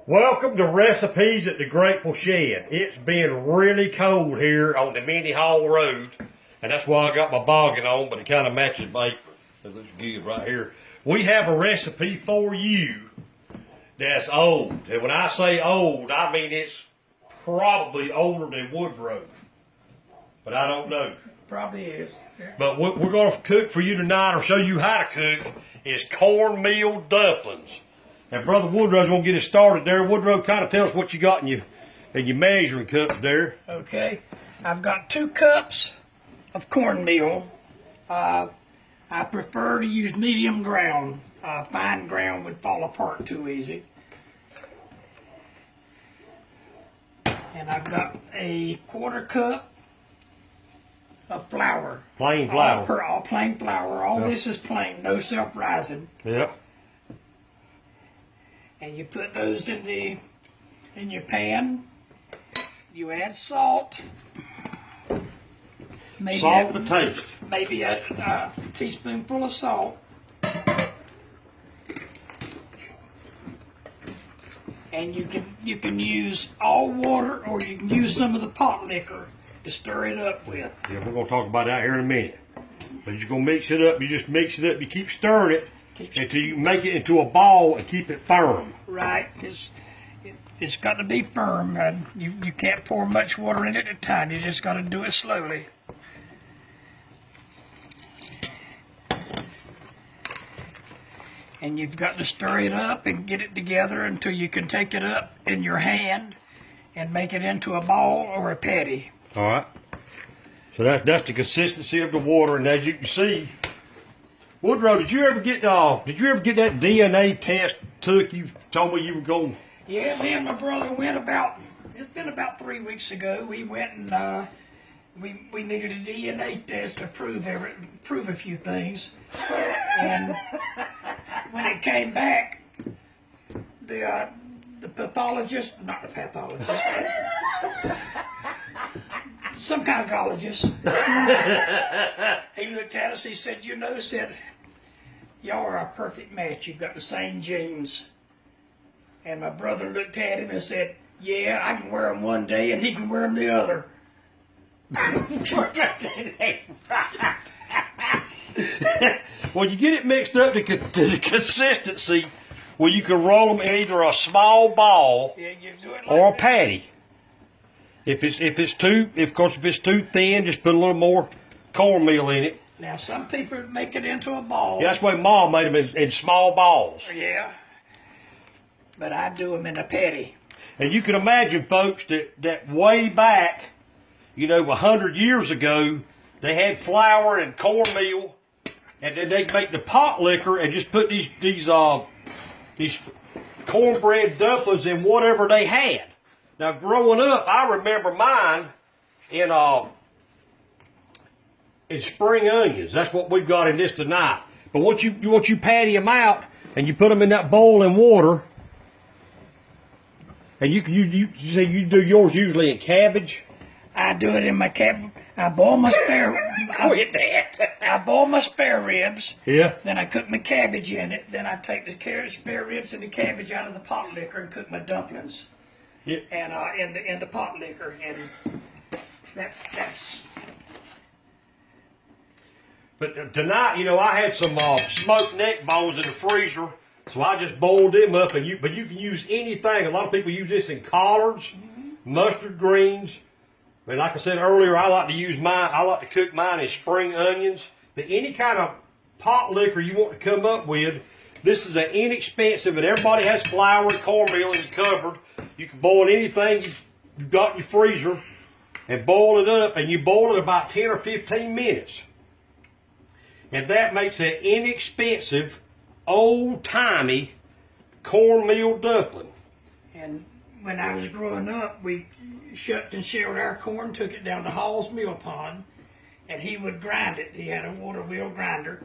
Welcome to Recipes at the Grateful Shed. It's been really cold here on the Mini Hall Road, and that's why I got my boggin on, but it kind of matches my apron. It looks good right here. We have a recipe for you that's old. And when I say old, I mean it's probably older than Woodrow. But I don't know. Probably is. Yeah. But what we're going to cook for you tonight, or show you how to cook, is cornmeal dumplings. And Brother Woodrow's going to get us started there. Woodrow, kind of tell us what you got in your measuring cups there. Okay. I've got 2 cups of cornmeal. I prefer to use medium ground. Fine ground would fall apart too easy. And I've got a 1/4 cup of flour. Plain flour. All plain flour. All this is plain, no self-rising. Yep. And you put those in your pan. You add salt. Salt to taste. Maybe a teaspoonful of salt. And you can use all water, or you can use some of the pot liquor to stir it up with. Yeah, we're going to talk about that here in a minute. But you're going to mix it up. You just mix it up. You keep stirring it until you make it into a ball and keep it firm. Right. It's got to be firm. You can't pour much water in it at a time. You just got to do it slowly. And you've got to stir it up and get it together until you can take it up in your hand and make it into a ball or a patty. All right. So that's the consistency of the water, and as you can see, Woodrow, did you ever get that DNA test took? You told me you were going. Yeah, me and my brother went it's been about 3 weeks ago. We went and we needed a DNA test to prove a few things. And when it came back, the pathologist, not the pathologist, some kind of gynecologist, he looked at us, he said, y'all are a perfect match. You've got the same genes. And my brother looked at him and said, yeah, I can wear them one day and he can wear them the other. Well, you get it mixed up to the consistency where you can roll them in either a small ball or a patty. If it's too thin, just put a little more cornmeal in it. Now, some people make it into a ball. Yeah, that's why Mom made them in small balls. Yeah. But I do them in a patty. And you can imagine, folks, that way back, 100 years ago, they had flour and cornmeal, and then they'd make the pot liquor and just put these cornbread dumplings in whatever they had. Now, growing up, I remember mine in spring onions. That's what we've got in this tonight. But once you patty them out and you put them in that boiling water, and you say you do yours usually in cabbage. I do it in my cabbage. I boil my spare. I boil my spare ribs. Yeah. Then I cook my cabbage in it. Then I take the spare ribs and the cabbage out of the pot liquor and cook my dumplings. Yeah. And in the pot liquor, and that's. But tonight, I had some smoked neck bones in the freezer, so I just boiled them up. But you can use anything. A lot of people use this in collards, mustard greens. And like I said earlier, I like to cook mine in spring onions. But any kind of pot liquor you want to come up with, this is an inexpensive, and everybody has flour and cornmeal in your cupboard. You can boil anything you've got in your freezer and boil it up, and you boil it about 10 or 15 minutes. And that makes an inexpensive, old-timey cornmeal dumpling. And when I was growing up, we shucked and shelled our corn, took it down to Hall's mill pond, and he would grind it. He had a water wheel grinder.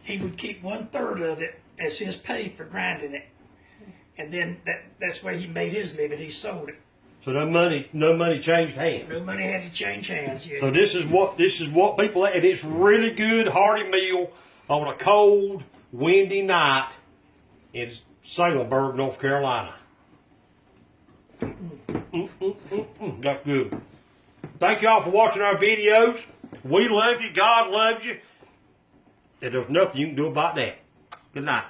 He would keep 1/3 of it as his pay for grinding it. And then that's where he made his living. He sold it. So no money changed hands. No money had to change hands yet. So this is what people, and it's really good hearty meal on a cold, windy night in Salemburg, North Carolina. That's good. Thank y'all for watching our videos. We love you. God loves you. And there's nothing you can do about that. Good night.